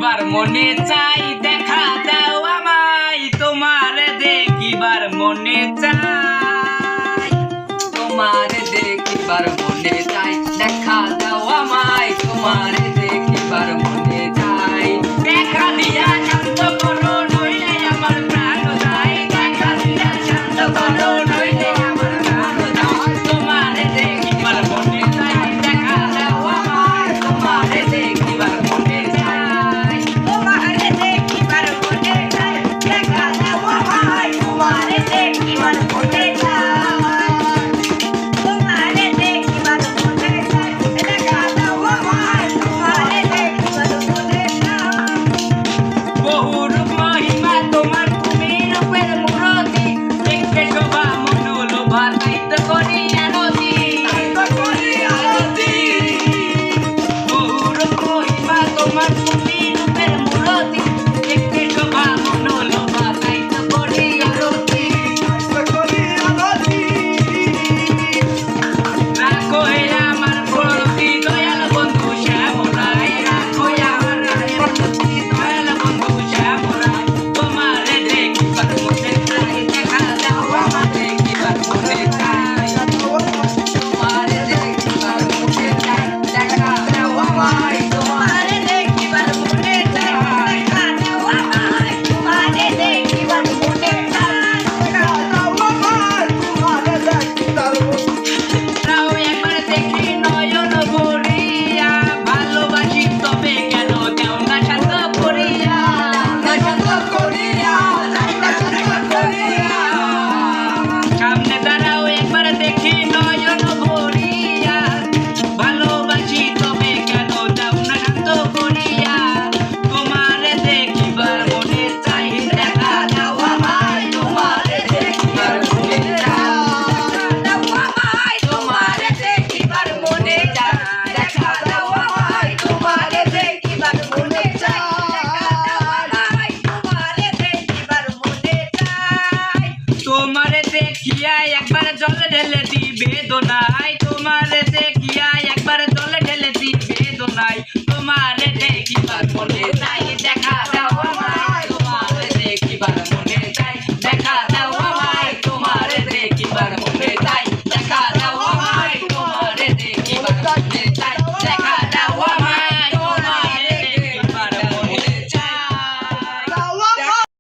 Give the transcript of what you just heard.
দেখিবার মনে চাই, দেখা দাও আমায় তোমারে দেখিবার মনে চাই, তোমারে দেখিবার মনে চাই, দেখা দাও আমায় তোমারে দেখিবার মনে চাই। দেখা দিয়া শান্ত করো নইলে আমার প্রাণ যায়, দেখা দিয়া শান্ত করো নইলে আমার প্রাণ যায়, তোমারে দেখিবার মনে চাই, দেখা দাও আমায় তোমারে দেখিবার মনে চাই, তোমারে দেখিবার মনে চাই, দেখা দাও আমায় তোমারে দেখিবার মনে চাই, তোমারে দেখিবার মনে চাই, দেখা দাও আমায় তোমারে দেখিবার মনে চাই। বহু রূপ মহিমা তোমার, তুমি রূপের মূরতি, দেখতে শোভা মন লোভা দায়িত্ব করি আরতি, বহু রূপ মহিমা তোমার, তুমি রূপের মূরতি, দেখতে শোভা মন লোভা দায়িত্ব করি আরতি। রাখো হে আমার প্রতি দয়াল বন্ধু শ্যামরাই, রাখো আমার প্রতি দয়াল বন্ধু শ্যামরাই, তোমারে দেখিবার মনে চাই, দেখা দাও আমার দেখিবার মনে চাই, তোমারে দেখিবার মনে চাই, দেখা দাও আমায় তোমারে দেখিবার মনে চাই, দেখা দাও আমায় তোমারে দেখিবার মনে চাই, দেখা দাও আমায় তোমারে দেখিবার মনে চাই। তাও একবার দেখি নয়ন ভরিয়া, ভালোবাসি তবে কেন দেও না শান্ত করিয়া, সামনে দাঁড়াও একবার দেখি নয়ন ভরিয়া, ভালোবাসি তবে কেন দাও না শান্ত করিয়া, তোমারে দেখিবার মনে চাই, দেখা দাও আমায় তোমারে দেখিবার মনে চাই, তোমারে দেখিবার মনে চাই, দেখা দাও আমায় তোমারে দেখিবার মনে চাই, দেখা দাও আমায় তোমারে দেখিবার মনে চাই। তোমারে দেখিয়া একবার জল ঢেলে দিবে দোনাই, তোমারে দেখ